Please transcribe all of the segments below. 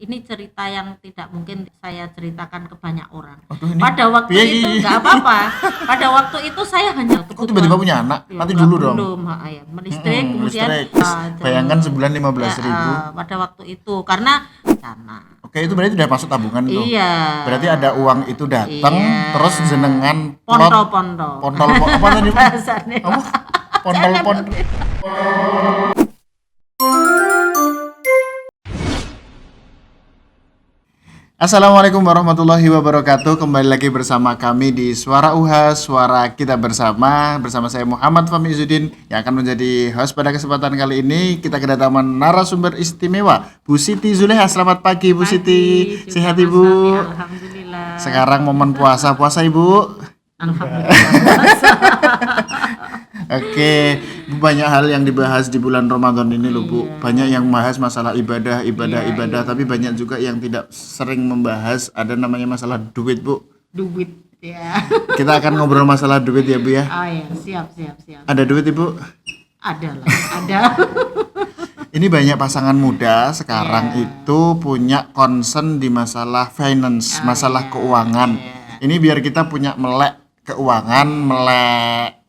Ini cerita yang tidak mungkin saya ceritakan ke banyak orang. Aduh ini Pada waktu piye itu iki? nggak apa-apa. Pada waktu itu saya hanya Kok tiba-tiba punya anak? ya Nanti nggak dulu dong. belum, ya listrik kemudian Listrik. Bayangkan sebulan 15.000. pada waktu itu karena bencana. Oke, itu berarti udah masuk tabungan tuh. Iya. Berarti ada uang itu datang, Iya. terus jenengan Pondo-pondo. apa tadi? Bahasanya. Apa? Pondol. Assalamualaikum warahmatullahi wabarakatuh. Kembali lagi bersama kami di Suara UHA, Suara Kita Bersama. Bersama saya Muhammad Fahmi Izzuddin yang akan menjadi host pada kesempatan kali ini. Kita kedatangan narasumber istimewa, Bu Siti Zuleha. Selamat pagi Bu Siti. Sehat Ibu? Alhamdulillah. Sekarang momen puasa Ibu. Alhamdulillah. Oke, banyak hal yang dibahas di bulan Ramadan ini loh Bu. Banyak yang membahas masalah ibadah, tapi banyak juga yang tidak sering membahas ada namanya masalah duit Bu. Duit ya. Kita akan ngobrol masalah duit ya Bu ya. Oh ya, siap. Ada duit Ibu? Ada lah, ada. Ini banyak pasangan muda sekarang itu punya concern di masalah finance, masalah keuangan. Ini biar kita punya melek keuangan, melek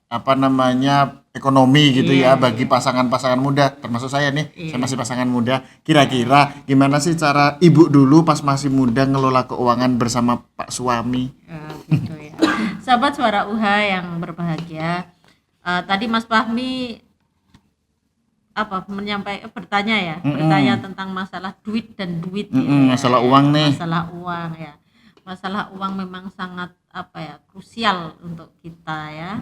ekonomi gitu ya bagi pasangan-pasangan muda, termasuk saya nih, saya masih pasangan muda. Kira-kira gimana sih cara ibu dulu pas masih muda ngelola keuangan bersama Pak suami? Gitu ya. Sahabat Suara UHA yang berbahagia, tadi Mas Fahmi bertanya tentang masalah duit dan duit masalah uang nih. Masalah uang memang sangat krusial untuk kita ya.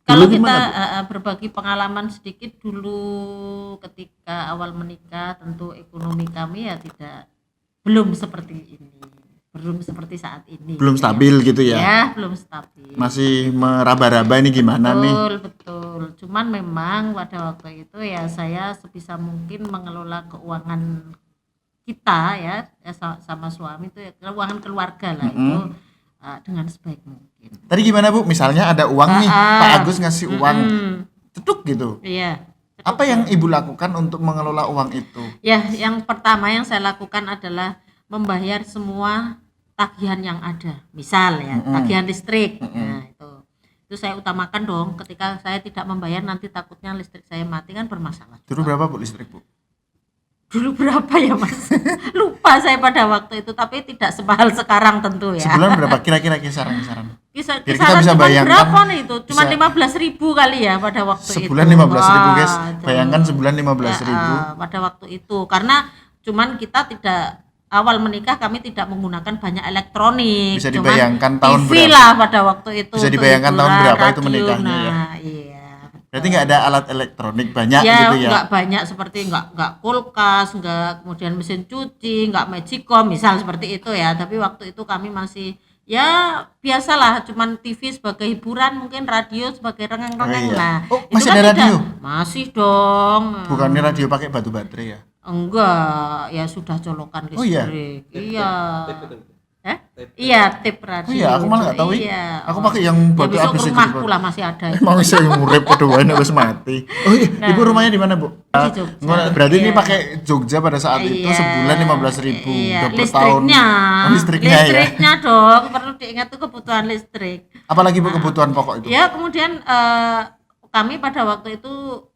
Kalau kita berbagi pengalaman sedikit dulu ketika awal menikah, tentu ekonomi kami ya belum seperti ini, belum seperti saat ini. Belum stabil gitu ya? Ya, belum stabil. Masih meraba-raba ini gimana nih? Betul. Cuman memang pada waktu itu ya saya sebisa mungkin mengelola keuangan kita ya sama suami itu ya, keuangan keluarga lah itu dengan sebaik mungkin. Tadi gimana Bu? Misalnya ada uang nih, Pak Agus ngasih uang, cetuk gitu. Iya. Apa yang Ibu lakukan untuk mengelola uang itu? Ya, yang pertama yang saya lakukan adalah membayar semua tagihan yang ada. Misal ya, tagihan listrik. Nah, itu saya utamakan dong. Ketika saya tidak membayar nanti takutnya listrik saya mati kan bermasalah. Dulu berapa Bu listrik Bu? Dulu berapa ya Mas? Lupa saya pada waktu itu, tapi tidak semahal sekarang tentu ya. Sebulan berapa kira-kira kisaran? Kisaran kita bisa bayangkan berapa nih itu? Cuma 15.000 kali ya pada waktu sebulan itu. Sebulan 15.000 guys. Bayangkan sebulan 15.000. Pada waktu itu karena cuman kita tidak awal menikah kami tidak menggunakan banyak elektronik. Bisa dibayangkan tahun TV berapa? lah pada waktu itu. Bisa dibayangkan tahun berapa itu menikahnya ya? Iya. Berarti nggak ada alat elektronik banyak ya, gitu ya? Nggak banyak seperti nggak kulkas, nggak kemudian mesin cuci, nggak magicom misal seperti itu ya. Tapi waktu itu kami masih ya biasalah, cuman TV sebagai hiburan, mungkin radio sebagai rengeng-rengeng lah. Oh, masih ada radio? Masih dong. Bukannya radio pakai batu baterai ya? Enggak, ya sudah colokan listrik. Oh iya? Iya. Iya, tip radio. Oh iya, aku malah nggak tahu. Iya. Aku pakai yang batu ya, habis itu. Rumahku lah masih ada. Emang saya ngurep pada wae wis mati. Oh iya, Ibu rumahnya di mana, Bu? Di Jogja. Berarti ini pakai Jogja pada saat itu sebulan 15.000. Iya, listriknya. Listriknya dong, perlu diingat tuh kebutuhan listrik. Apalagi Bu kebutuhan pokok itu? Ya, kemudian kami pada waktu itu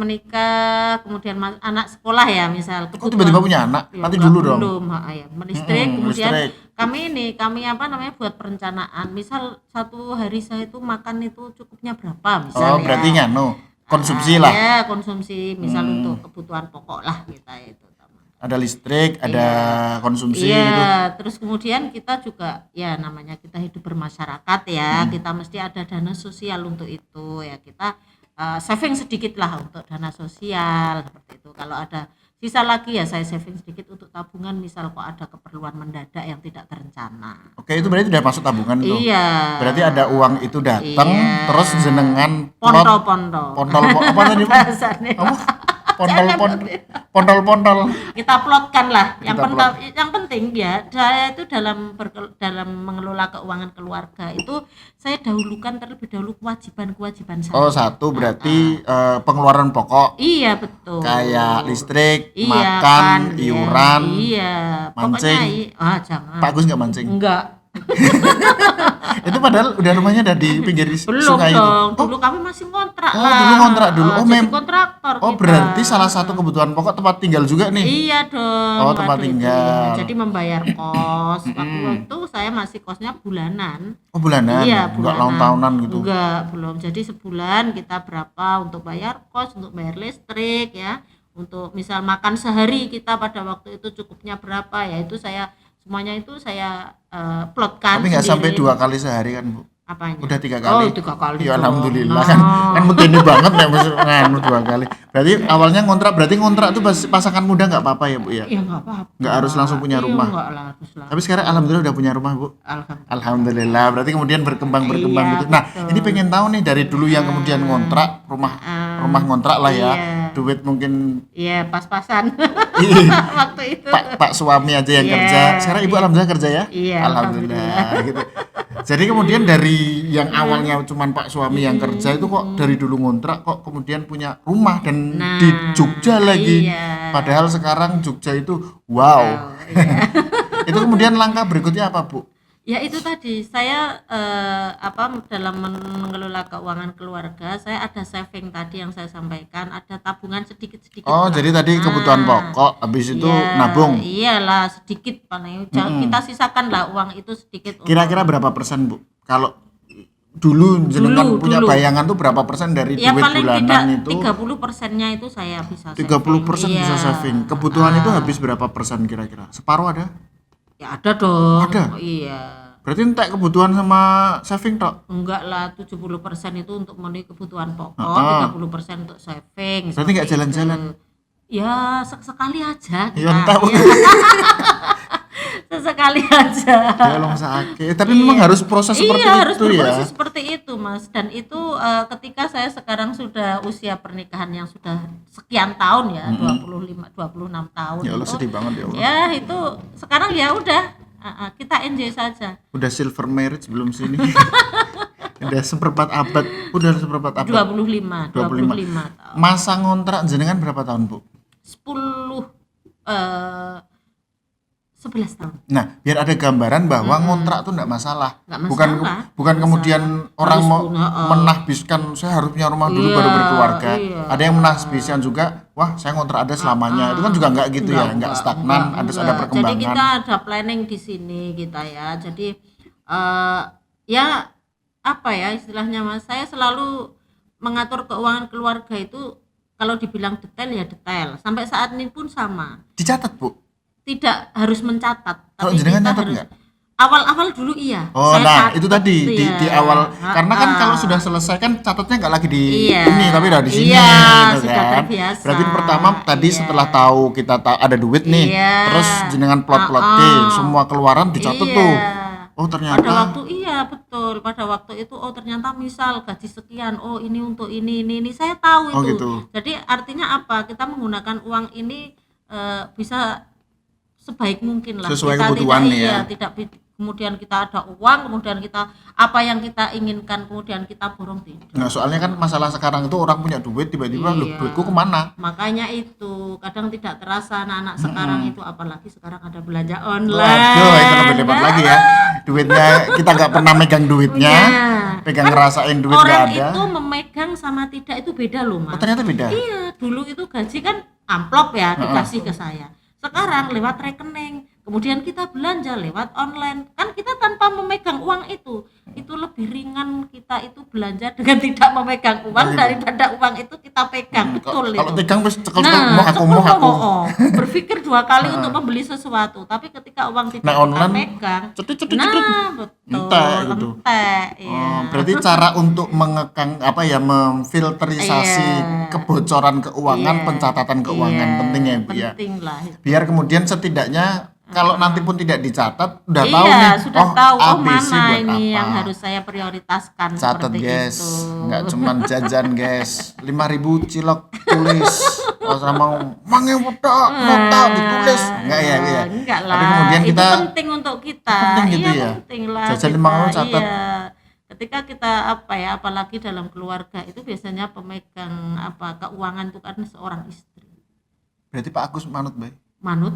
menikah, kemudian anak sekolah ya misal. Kok tiba-tiba punya anak? Nanti dulu dong. Belum, listrik. Kemudian kami buat perencanaan. Misal satu hari saya itu makan itu cukupnya berapa misal. Oh, berarti konsumsi lah. Ya, konsumsi misal untuk kebutuhan pokok lah kita itu. Ada listrik, ada konsumsi gitu. Iya, terus kemudian kita juga ya namanya kita hidup bermasyarakat ya, kita mesti ada dana sosial untuk itu ya, kita saving sedikit lah untuk dana sosial seperti itu. Kalau ada sisa lagi ya saya saving sedikit untuk tabungan misal kok ada keperluan mendadak yang tidak terencana. Oke, itu berarti udah masuk tabungan tuh. Iya. Berarti ada uang itu datang terus jenengan pondo. apa tadi? Bahasanya. Pontol-pontol. Kita plotkan lah. Kita plot. Yang penting ya, saya itu dalam mengelola keuangan keluarga itu saya dahulukan terlebih dahulu kewajiban saya. Oh, satu berarti pengeluaran pokok Iya betul. kayak listrik, Iya makan, kan, ya. iuran. Iya. mancing. Pokoknya jangan. Pak Gus nggak mancing? Enggak. Itu padahal udah rumahnya ada di pinggir Belum sungai dong. itu. Dulu kami masih kontrak Oh, lah. dulu kontrak dulu. Oh, jadi kontraktor Oh, kita. berarti salah satu kebutuhan pokok tempat tinggal juga nih. Iya dong. Oh, tempat waktu itu. tinggal. Jadi membayar kos. Waktu itu saya masih kosnya bulanan. Oh, bulanan. Iya, Enggak bulanan. tahunan gitu. Enggak, belum. Jadi sebulan kita berapa untuk bayar kos, untuk bayar listrik ya. Untuk misal makan sehari kita pada waktu itu cukupnya berapa ya, itu saya semuanya itu saya plotkan. Tapi nggak sampai sendiri. 2 kali sehari kan, Bu? Apanya? Udah 3 Oh, kali. 3 kali. Ya dong. alhamdulillah Nah. kan medeni banget ya maksud nganu 2 kali. Berarti awalnya berarti ngontrak tuh pasangan muda nggak apa-apa ya, Bu ya? Ya enggak apa-apa. Nggak harus langsung punya rumah. Enggak lah, harus lah. Tapi sekarang alhamdulillah udah punya rumah, Bu. Alhamdulillah. Alhamdulillah. Berarti kemudian berkembang Iya, gitu. Nah, betul. ini pengen tahu nih dari dulu yang kemudian ngontrak rumah ngontrak lah ya. Iya. Duit mungkin Iya, pas-pasan. Ih, Waktu itu. Pak suami aja yang Iya, kerja. Sekarang Ibu alhamdulillah kerja ya? Iya, Alhamdulillah gitu. Jadi kemudian dari yang awalnya cuman Pak suami yang kerja itu kok dari dulu ngontrak kok kemudian punya rumah dan Nah, di Jogja lagi. iya. Padahal sekarang Jogja itu wow. Oh, iya. Itu kemudian langkah berikutnya apa, Bu? Ya itu tadi saya dalam mengelola keuangan keluarga saya ada saving tadi yang saya sampaikan, ada tabungan sedikit-sedikit. Oh, lah. jadi tadi kebutuhan pokok, habis itu Iya, nabung. Iyalah sedikit paling kita sisakan lah uang itu sedikit. Kira-kira berapa persen, Bu? Kalau dulu jenengan punya bayangan tuh berapa persen dari Ya duit paling bulanan tidak itu? 30%-nya itu saya bisa 30% saving. bisa Iya. saving. Kebutuhan itu habis berapa persen kira-kira? Separuh ada? Ya ada dong. Ada? Oh, iya. Berarti entek kebutuhan sama saving tok. Enggak lah, 70% itu untuk memenuhi kebutuhan pokok, Ah. 30% untuk saving. Berarti nggak seperti jalan-jalan? itu. Ya, sekali aja kita. Ya entah. Ya. Sesekali aja. Tolong sakit. Tapi memang harus proses seperti Iya, harus itu ya. berproses seperti itu, Mas. Dan itu ketika saya sekarang sudah usia pernikahan yang sudah sekian tahun ya, 26 tahun. Ya Allah itu, sedih banget ya Allah. ya itu sekarang ya udah kita enjoy saja. Udah silver marriage belum sini? Udah seperempat abad. Udah seperempat abad. 25 25. tahun. Masa ngontrak jenengan berapa tahun, Bu? 11 tahun. Nah, biar ada gambaran bahwa ngontrak tuh enggak masalah. Nggak Bukan masalah. bukan kemudian orang Harus mau punya, menahbiskan saya harus punya rumah dulu Iya, baru berkeluarga. iya. Ada yang menahbiskan juga, wah, saya ngontrak ada selamanya. Itu kan juga enggak gitu ya, enggak stagnan, harus ada enggak. perkembangan. Jadi kita ada planning di sini kita ya. Jadi ya apa ya istilahnya Mas, saya selalu mengatur keuangan keluarga itu kalau dibilang detail ya detail. Sampai saat ini pun sama. Dicatat, Bu. Tidak harus mencatat, Kalau tapi jenengan kita nyatat harus nggak? awal-awal dulu iya. Oh, Saya nah catat, itu tadi di iya. awal karena kan kalau Ah. sudah selesai kan catatnya nggak lagi di Iya. ini tapi udah di sini Iya, gitu sudah kan. terbiasa. Berarti pertama tadi Iya. setelah tahu kita ada duit nih, Iya. terus jenengan plot-plot semua keluaran dicatat Iya. tuh. Oh Pada ternyata waktu iya betul, pada waktu itu oh ternyata misal gaji sekian, oh ini untuk ini saya tahu Oh, itu. gitu. Jadi artinya apa? Kita menggunakan uang ini bisa sebaik mungkin lah. Sesuai Kita kebutuhan tidak, nih ya. tidak kemudian kita ada uang, kemudian kita apa yang kita inginkan kemudian kita borong tidak. Nah soalnya kan masalah sekarang itu orang punya duit tiba-tiba loh Iya. duitku kemana? Makanya itu kadang tidak terasa anak-anak sekarang itu, apalagi sekarang ada belanja online. Waduh itu lebih lebat lagi ya. Duitnya kita nggak pernah megang duitnya, Iya. pegang ngerasain duit nggak Orang ada. itu memegang sama tidak itu beda loh Oh Mas. ternyata beda. Iya, dulu itu gaji kan amplop ya dikasih ke saya. Sekarang lewat rekening, kemudian kita belanja lewat online. Kan kita tanpa memegang uang itu lebih ringan kita itu belanja dengan tidak memegang uang daripada uang itu kita pegang. Betul Kalau itu. pegang terus cekel Nah, mau aku. berpikir 2 kali untuk membeli sesuatu, tapi ketika uang tidak Nah, kita online, pegang, cedut. nah betul, Entek gitu. entek, iya. Oh, berarti cara untuk mengekang apa ya memfilterisasi Iya. kebocoran keuangan, Iya. pencatatan keuangan Iya, penting ya Bu ya. penting lah itu. Biar kemudian setidaknya kalau nanti pun tidak dicatat udah Iya, tahu nih. sudah tahu ABC mana buat ini apa. yang harus saya prioritaskan. Catat seperti guys, itu. nggak cuman jajan guys. 5.000 cilok tulis. Asal mau mangen foto, nota ditulis. Enggak ya, ya. Enggak lah. Tapi kemudian itu kita penting untuk kita. penting gitu Iya, ya. penting lah. Jajan kita. 5 catat. Iya. Ketika kita apa ya, apalagi dalam keluarga itu biasanya pemegang apa keuangan itu kan seorang istri. Berarti Pak Agus manut, Bay. Manut.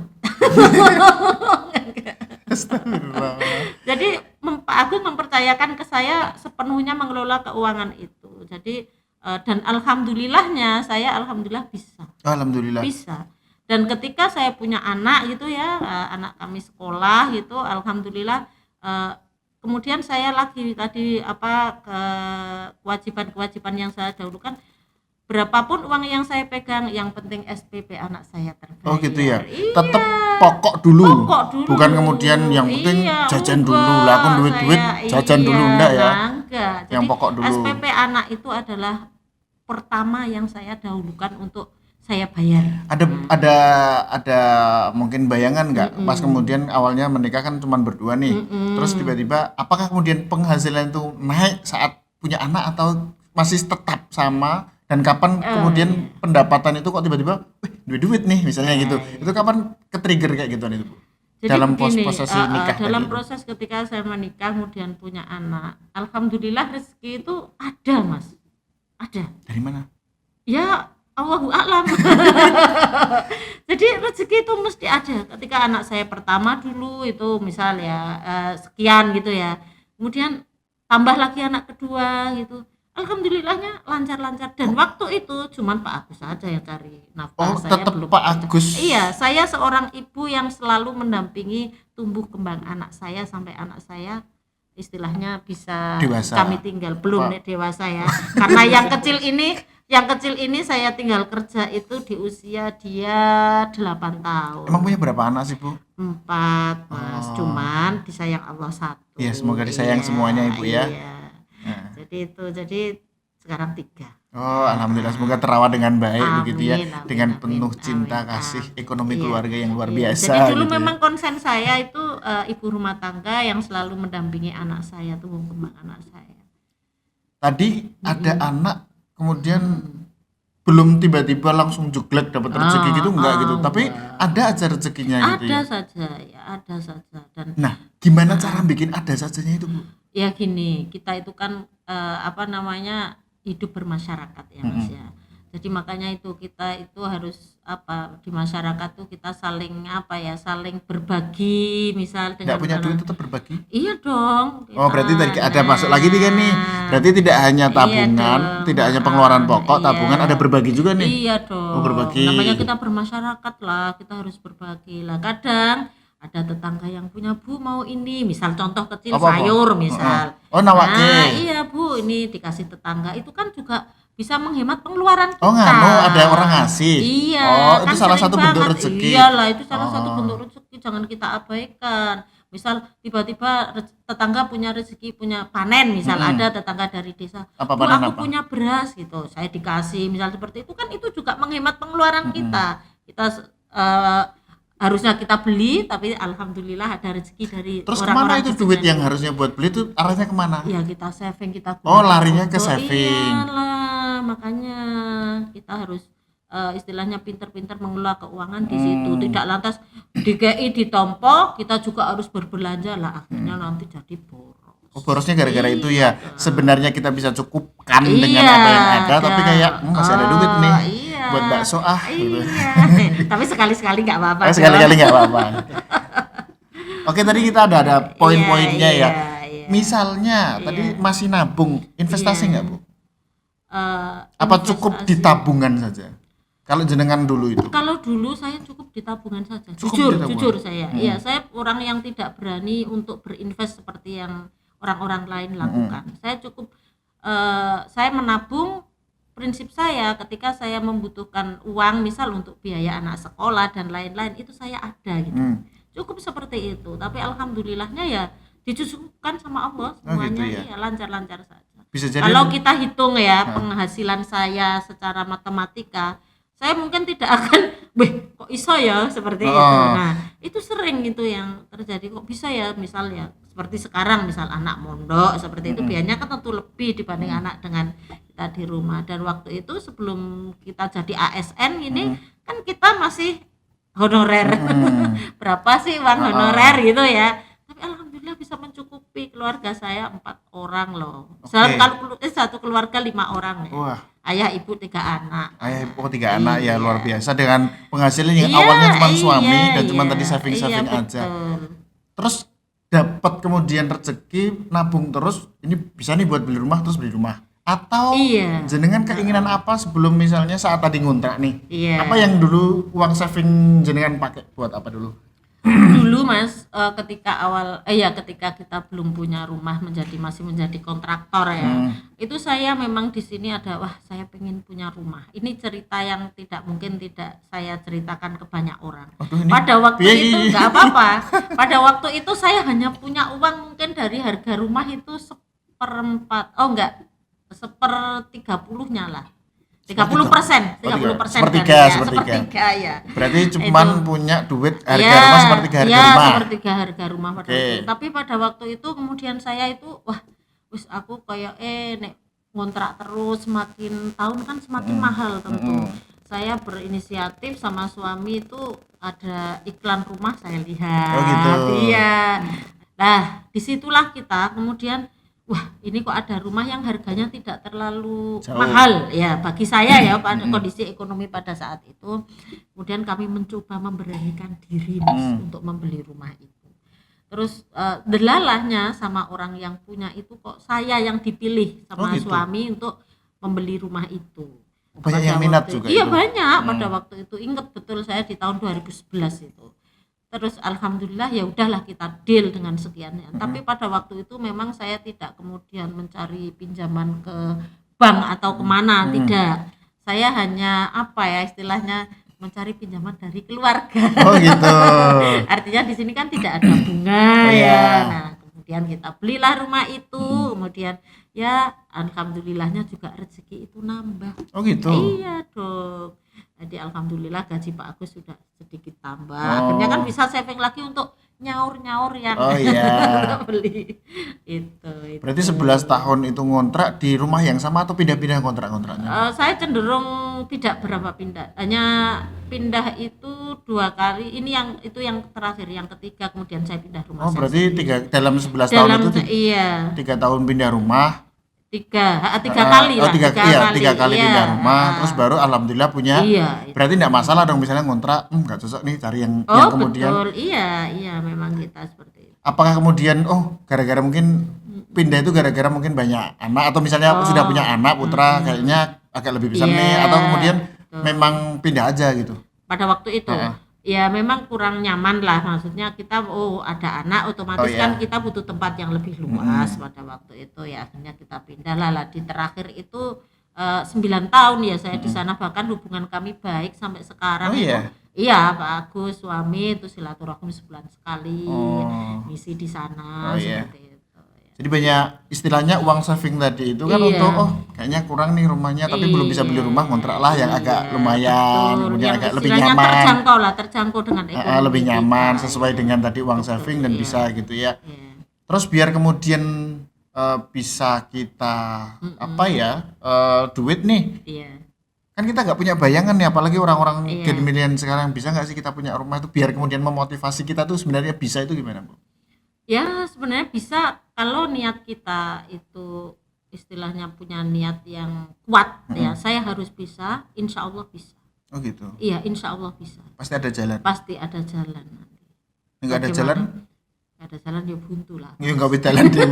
Astagfirullah. Jadi Pak Agus mempercayakan ke saya sepenuhnya mengelola keuangan itu. Jadi dan alhamdulillahnya saya alhamdulillah bisa. Alhamdulillah. Bisa. Dan ketika saya punya anak gitu ya, anak kami sekolah gitu, alhamdulillah kemudian saya lagi tadi apa kewajiban-kewajiban yang saya dahulukan, berapapun uang yang saya pegang, yang penting SPP anak saya terbayar. Oh gitu ya. Iya. Tetap pokok dulu. Pokok dulu. Bukan kemudian yang penting Iya, jajan enggak, dulu. Lah aku duit-duit saya- jajan iya, dulu enggak ya. Enggak. Jadi Yang pokok dulu. SPP anak itu adalah pertama yang saya dahulukan untuk saya bayar. Ada mungkin bayangan nggak pas kemudian awalnya menikah kan cuma berdua nih. Terus tiba-tiba apakah kemudian penghasilan itu naik saat punya anak atau masih tetap sama, dan kapan kemudian pendapatan itu kok tiba-tiba duit nih misalnya gitu. Itu kapan ke-trigger kayak gitu nih, Bu? Jadi Dalam begini, prosesi nikah dalam tadi. proses ketika saya menikah kemudian punya anak, alhamdulillah rezeki itu ada, Mas. Ada. Dari mana? Ya Allahu a'lam. Jadi rezeki itu mesti ada. Ketika anak saya pertama dulu itu misal ya sekian gitu ya. Kemudian tambah lagi anak kedua gitu. Alhamdulillahnya lancar-lancar, dan waktu itu cuman Pak Agus saja yang cari nafkah. Oh, Saya tetap belum Pak ada. Agus. Iya, saya seorang ibu yang selalu mendampingi tumbuh kembang anak saya sampai anak saya istilahnya bisa Dewasa. kami tinggal belum Pak. dewasa ya. Karena yang kecil ini saya tinggal kerja itu di usia dia 8 tahun. Emang punya berapa anak sih, Bu? 4, Mas. Oh. Cuman disayang Allah 1. Iya, semoga disayang semuanya, Ibu ya. Iya. Nah. Jadi sekarang 3. Oh, alhamdulillah, semoga terawat dengan baik Amin, begitu ya, amin, dengan amin, penuh amin, cinta amin. kasih, ekonomi Iya. keluarga yang luar Iya, biasa. jadi dulu gitu ya. memang konsen saya itu ibu rumah tangga yang selalu mendampingi anak saya, tumbuh kembang anak saya. Tadi ada anak kemudian belum tiba-tiba langsung jeglek dapat rezeki gitu enggak gitu, tapi ada aja rezekinya gitu Ada ya. saja ya, ada saja. Dan Nah, gimana cara bikin ada sajanya itu, Bu? ya gini, kita itu kan hidup bermasyarakat ya, Mas ya. Jadi makanya itu kita itu harus di masyarakat tuh kita saling saling berbagi, misal dengan Enggak punya orang- duit tetap berbagi. Iya dong. Oh, berarti tadi ada Nah, masuk lagi nih kan nih. Berarti tidak hanya iya tabungan, dong. tidak hanya pengeluaran pokok, Iya. tabungan, ada berbagi juga nih. Iya dong. Oh, berbagi. Namanya kita bermasyarakat lah, kita harus berbagi lah. Kadang ada tetangga yang punya, Bu mau ini, misal contoh kecil Apa-apa? sayur misal. Oh, nawake. Nah, iya Bu, ini dikasih tetangga, itu kan juga bisa menghemat pengeluaran kita. Oh, nganu, ada orang ngasih. Iya. Oh, itu kan salah sering satu bentuk banget. rezeki. Iyalah, itu salah Oh. satu bentuk rezeki, jangan kita abaikan. Misal tiba-tiba tetangga punya rezeki, punya panen, misal ada tetangga dari desa, Apa Bu, panen aku apa? punya beras gitu, saya dikasih, misal seperti itu kan, itu juga menghemat pengeluaran kita. Kita harusnya kita beli, tapi alhamdulillah ada rezeki dari Terus orang-orang kemana itu di duit sekitar. yang harusnya buat beli itu arahnya kemana? Ya kita saving, kita Oh, gunakan larinya ke untuk- saving. Iyalah, makanya kita harus istilahnya pinter-pinter mengelola keuangan di situ. Tidak lantas DKI ditompo, kita juga harus berbelanja lah, akhirnya nanti jadi boros. Oh, borosnya gara-gara itu ya. Iya. Sebenarnya kita bisa cukupkan dengan Iya, apa yang ada, tapi ada. kayak masih ada duit nih Iya. buat bakso gitu. Iya. Tapi sekali-sekali nggak apa-apa. Oh, sekali-kali nggak apa-apa. Oke, tadi kita ada poin-poinnya Iya, ya. iya. Misalnya Iya. tadi masih nabung, investasi Iya. nggak, Bu? Apa cukup di investasi. tabungan saja? Kalau jenengan dulu itu. Kalau dulu saya cukup di tabungan saja. Cukup di tabungan. Jujur saya. Iya, saya orang yang tidak berani untuk berinvest seperti yang orang-orang lain lakukan. Saya cukup saya menabung. Prinsip saya ketika saya membutuhkan uang, misal untuk biaya anak sekolah dan lain-lain, itu saya ada gitu. Cukup seperti itu. Tapi alhamdulillahnya ya dicukupkan sama Allah semuanya. gitu ya. Iya, lancar-lancar saja. Bisa jadi Kalau kita hitung ya penghasilan saya secara matematika, saya mungkin tidak akan, kok iso ya seperti itu. Nah, itu sering itu yang terjadi, kok bisa ya, misal ya seperti sekarang, misal anak mondok seperti itu biayanya kan tentu lebih dibanding anak dengan kita di rumah. Dan waktu itu sebelum kita jadi ASN ini kan kita masih honorer. Berapa sih uang honorer gitu ya, tapi alhamdulillah bisa mencukupi keluarga saya 4 orang loh. Satu keluarga 5 orang ya. Wah. Ayah ibu 3 anak. Ayah ibu 3 anak ya, luar biasa dengan penghasilan yang awalnya cuma suami dan cuma tadi saving aja. Terus dapat kemudian rezeki nabung terus, ini bisa nih buat beli rumah, terus beli rumah. Atau jenengan keinginan apa sebelum misalnya saat tadi ngontrak nih? Apa yang dulu uang saving jenengan pakai buat apa dulu? Dulu Mas, ketika kita belum punya rumah, masih menjadi kontraktor ya. Itu saya memang di sini saya pengen punya rumah. Ini cerita yang mungkin tidak saya ceritakan ke banyak orang. Pada waktu itu enggak apa-apa. Pada waktu itu saya hanya punya uang mungkin dari harga rumah itu 1/30-nya lah. 30%, 30% sepertiga ya. Berarti cuman punya duit harga rumah sepertiga harga rumah. Sepertiga harga rumah pada waktu itu. Tapi pada waktu itu kemudian saya itu aku kayak nek ngontrak terus semakin tahun kan semakin mahal tentu. Saya berinisiatif sama suami itu ada iklan rumah saya lihat. Oh gitu. Iya. Nah, disitulah kita kemudian ini kok ada rumah yang harganya tidak terlalu mahal ya bagi saya ya pada kondisi ekonomi pada saat itu. Kemudian kami mencoba memberanikan diri Mas untuk membeli rumah itu. Terus delalahnya sama orang yang punya itu kok saya yang dipilih sama suami untuk membeli rumah itu. Banyak yang minat juga. Iya banyak pada waktu itu, ingat betul saya di tahun 2011 itu. Terus alhamdulillah ya udahlah kita deal dengan sekiannya. Tapi pada waktu itu memang saya tidak kemudian mencari pinjaman ke bank atau kemana, tidak. Saya hanya istilahnya mencari pinjaman dari keluarga. Oh gitu. Artinya di sini kan tidak ada bunga Nah, kemudian kita belilah rumah itu, kemudian ya alhamdulillahnya juga rezeki itu nambah. Oh gitu. Iya dong. Jadi alhamdulillah gaji Pak Agus sudah sedikit tambah. Akhirnya kan bisa saving lagi untuk nyaur-nyaur yang beli itu. Berarti 11 tahun itu ngontrak di rumah yang sama atau pindah-pindah kontraknya? Saya cenderung tidak berapa pindah. Hanya pindah itu 2 kali. Ini yang terakhir, yang ketiga kemudian saya pindah rumah. Oh, berarti dalam 11 tahun itu 3 tahun pindah rumah. Tiga kali lah. Tiga kali pindah rumah, terus baru alhamdulillah punya. Berarti enggak masalah dong misalnya ngontrak, enggak cocok nih cari yang kemudian. Betul. Iya, memang kita seperti itu. Apakah kemudian gara-gara mungkin pindah itu gara-gara mungkin banyak anak atau misalnya sudah punya anak putra kayaknya agak lebih bisa nih, atau kemudian memang pindah aja gitu. Pada waktu itu ya memang kurang nyaman lah, maksudnya kita ada anak otomatis kan kita butuh tempat yang lebih luas pada waktu itu ya, akhirnya kita pindah lah di terakhir itu 9 tahun ya saya di sana, bahkan hubungan kami baik sampai sekarang. Iya Pak Agus suami itu silaturahmi sebulan sekali misi di sana seperti itu. Jadi banyak istilahnya uang saving tadi itu kan untuk kayaknya kurang nih rumahnya, tapi belum bisa beli rumah, ngontrak lah yang agak lumayan, kemudian agak lebih nyaman. Terjangkau dengan ekonomi. Lebih nyaman sesuai dengan tadi uang saving dan bisa gitu ya. Terus biar kemudian bisa kita duit nih. Kan kita nggak punya bayangan nih, apalagi orang-orang gen milenial sekarang, bisa nggak sih kita punya rumah itu biar kemudian memotivasi kita tuh sebenarnya bisa itu gimana Bu? Ya sebenarnya bisa kalau niat kita itu istilahnya punya niat yang kuat ya, saya harus bisa, insya Allah bisa. Oh gitu. Iya insya Allah bisa. Pasti ada jalan. Pasti ada jalan nanti. Nggak ada jalan? Nggak ada jalan ya buntu lah. Iya nggak bisa jalan deh.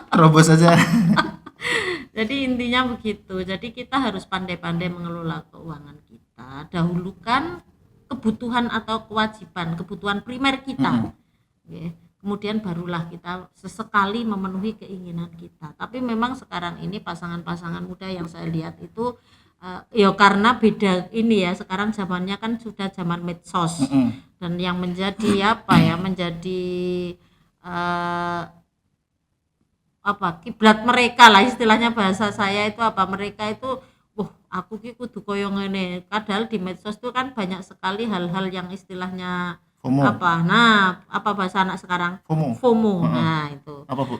Terobos aja. Jadi intinya begitu. Jadi kita harus pandai-pandai mengelola keuangan kita. Dahulukan kebutuhan atau kebutuhan primer kita. Kemudian barulah kita sesekali memenuhi keinginan kita. Tapi memang sekarang ini pasangan-pasangan muda yang saya lihat itu karena beda ini ya, sekarang zamannya kan sudah zaman medsos. Dan yang menjadi kiblat mereka lah istilahnya, bahasa saya itu mereka itu aku ki kudu koyo ngene, padahal di medsos itu kan banyak sekali hal-hal yang istilahnya FOMO. Apa bahasa anak sekarang? FOMO. FOMO. Nah, itu. Apa, Bu?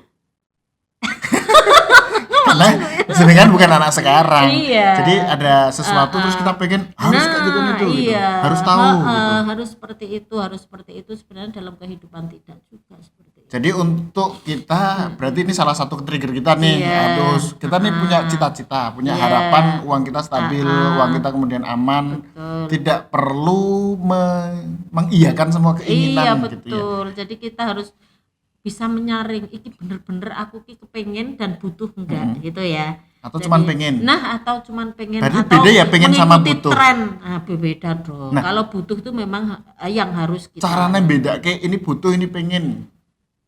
Karena jenengan bukan anak sekarang. Iya. Jadi ada sesuatu terus kita pengen harus kayak gitu gitu. iya. Harus tahu gitu. Harus seperti itu sebenarnya dalam kehidupan tidak juga seperti itu. Jadi untuk kita berarti ini salah satu trigger kita nih. Iya. Aduh, kita nih punya cita-cita, punya harapan uang kita stabil, uang kita kemudian aman. Betul. Tidak perlu mengiyakan semua keinginan Iya gitu ya. betul. Jadi kita harus bisa menyaring iki bener-bener aku ki kepengen dan butuh enggak gitu ya. Atau Jadi, cuman pengen. Nah, atau cuman pengen Berarti atau beda ya pengen sama mengikuti butuh. tren. Nah, beda dong. Nah. Kalau butuh itu memang yang harus kita Caranya beda kayak ini butuh ini pengen.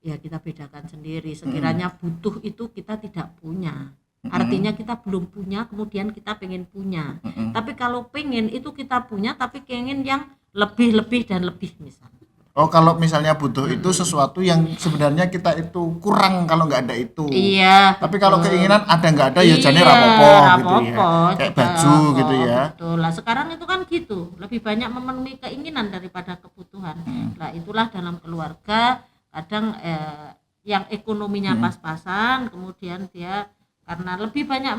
ya kita bedakan sendiri. Sekiranya butuh itu kita tidak punya. Artinya kita belum punya, kemudian kita pengen punya. Tapi kalau pengen itu kita punya, tapi pengen yang lebih dan lebih misalnya. Oh, kalau misalnya butuh itu sesuatu yang sebenarnya kita itu kurang kalau nggak ada itu. Iya. Tapi kalau keinginan ada nggak ada ya jane Iya, rapopo gitu ya. rapopo, Kayak juga. baju gitu ya. Betul lah. Sekarang itu kan gitu, lebih banyak memenuhi keinginan daripada kebutuhan. Nah, itulah dalam keluarga kadang yang ekonominya pas-pasan, kemudian dia karena lebih banyak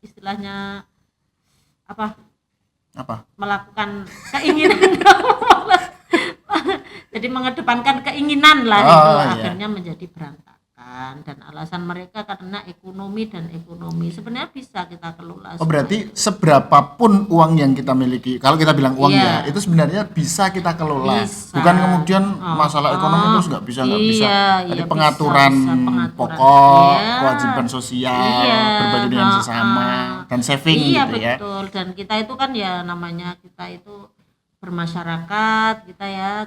istilahnya Apa? melakukan keinginan jadi mengedepankan keinginan lah Oh, itu iya. akhirnya menjadi berantakan dan alasan mereka karena ekonomi sebenarnya bisa kita kelola. Oh, berarti seberapapun uang yang kita miliki, kalau kita bilang uang Iya. ya, itu sebenarnya bisa kita kelola. Bisa. Bukan kemudian masalah ekonomi terus nggak bisa. Iya, Tadi iya, pengaturan bisa, pengaturan. pokok, Iya. kewajiban sosial, Iya, berbagi dengan sesama, dan saving iya gitu ya. betul. Dan kita itu kan ya namanya kita itu bermasyarakat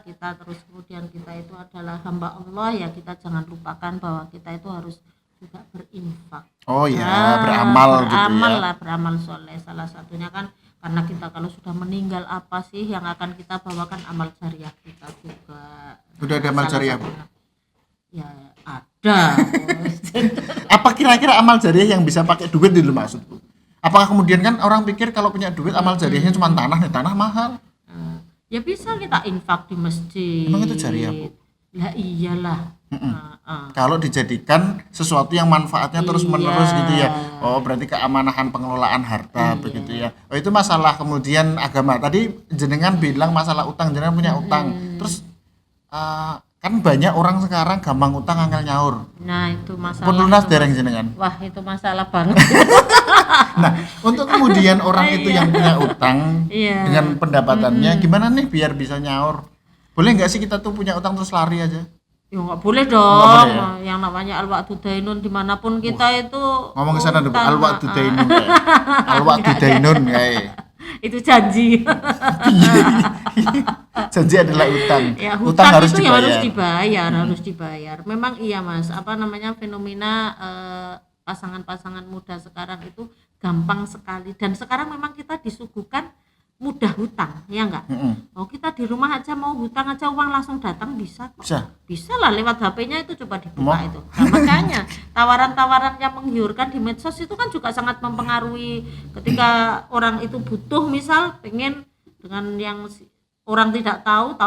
kita terus kemudian kita itu adalah hamba Allah ya, kita jangan lupakan bahwa kita itu harus juga berinfak. Oh ya, beramal gitu ya. lah, beramal soleh. Salah satunya kan karena kita kalau sudah meninggal apa sih yang akan kita bawakan, amal jariah kita juga. Udah ada amal Salah jariah, Bu? satunya. Ya ada. Apa kira-kira amal jariah yang bisa pakai duit dulu maksud Bu? Apakah kemudian kan orang pikir kalau punya duit amal jariahnya cuma tanah, nih tanah mahal. Ya bisa kita infak di masjid. Emang itu jariah, Bu? Lah iyalah. Kalau dijadikan sesuatu yang manfaatnya terus menerus Iya. gitu ya. Oh, berarti keamanahan pengelolaan harta begitu ya. Oh, itu masalah kemudian agama. Tadi jenengan bilang masalah utang, jenengan punya utang. Terus kan banyak orang sekarang gampang utang angel nyaur. Nah, itu masalah. Pun lunas itu, dereng Mas. jenengan. Wah, itu masalah banget. Nah, untuk kemudian orang itu yang punya utang Iya. dengan pendapatannya gimana nih biar bisa nyaur? Boleh nggak sih kita tuh punya utang terus lari aja? Ya nggak boleh dong. Nggak boleh ya? Yang namanya al-wa'du dainun dimanapun kita itu Ngomong ke sana dulu, utang, al-wa'du dainun. Al-wa'du dainun kayak. itu janji. Janji adalah utang. Ya, Utang hutang harus itu ya dibayar. harus dibayar. Memang iya Mas, apa namanya fenomena pasangan-pasangan muda sekarang itu gampang sekali, dan sekarang memang kita disuguhkan mudah hutang, ya enggak? Oh, kita di rumah aja mau hutang aja uang langsung datang bisa kok. Bisa. Lah lewat HP-nya itu coba dibuka Mau? itu. Nah, makanya tawaran-tawaran yang menggiurkan di medsos itu kan juga sangat mempengaruhi ketika orang itu butuh, misal pengen dengan yang orang tidak tahu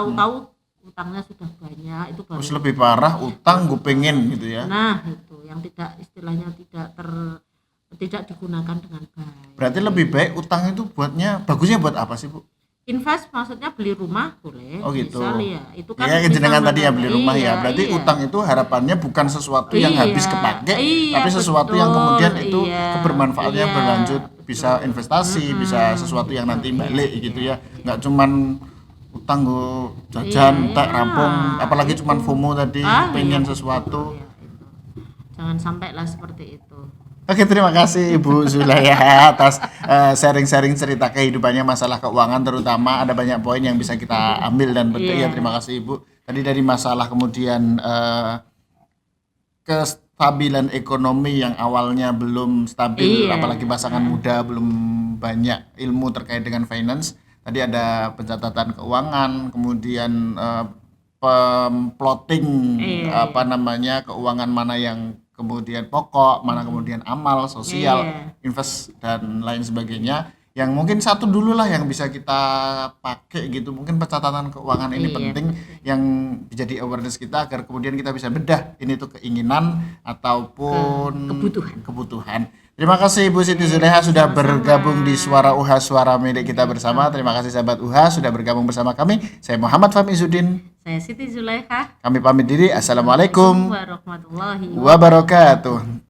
utangnya sudah banyak, itu baru. Terus lebih parah utang gue pengen gitu ya. Nah, itu yang tidak istilahnya tidak digunakan dengan baik. Berarti lebih baik utang itu bagusnya buat apa sih, Bu? Invest maksudnya beli rumah boleh. Oh gitu. Misal ya, itu kan Ya, bisa jenengan tadi ya beli rumah iya, ya. Berarti iya. utang itu harapannya bukan sesuatu yang Iya, habis kepake, iya, tapi sesuatu betul, yang kemudian itu iya, kebermanfaatannya iya, berlanjut, betul. bisa investasi, bisa sesuatu yang nanti balik gitu ya. Nggak cuman utang gue jajan, Iya, tak rampung, apalagi itu. cuman FOMO tadi pengen Iya, sesuatu. betul, ya, itu. Jangan sampai lah seperti itu. Oke, terima kasih Ibu Zulaya atas sharing-sharing cerita kehidupannya masalah keuangan, terutama ada banyak poin yang bisa kita ambil dan petik. Iya. Ya, terima kasih Ibu. Tadi dari masalah kemudian kestabilan ekonomi yang awalnya belum stabil, Iya. apalagi pasangan muda belum banyak ilmu terkait dengan finance. Tadi ada pencatatan keuangan, kemudian plotting Iya. keuangan mana yang kemudian pokok, mana kemudian amal, sosial, Iya. invest dan lain sebagainya. yang mungkin satu dulu lah yang bisa kita pakai gitu. Mungkin pencatatan keuangan ini Iya, penting yang jadi awareness kita agar kemudian kita bisa bedah ini tuh keinginan ataupun kebutuhan. Terima kasih Ibu Siti Zuleha sudah bergabung di Suara UHA, suara milik kita bersama. Terima kasih sahabat UHA sudah bergabung bersama kami. Saya Muhammad Fahmi Izzuddin. Saya Siti Zuleha. Kami pamit diri. Assalamualaikum warahmatullahi wabarakatuh.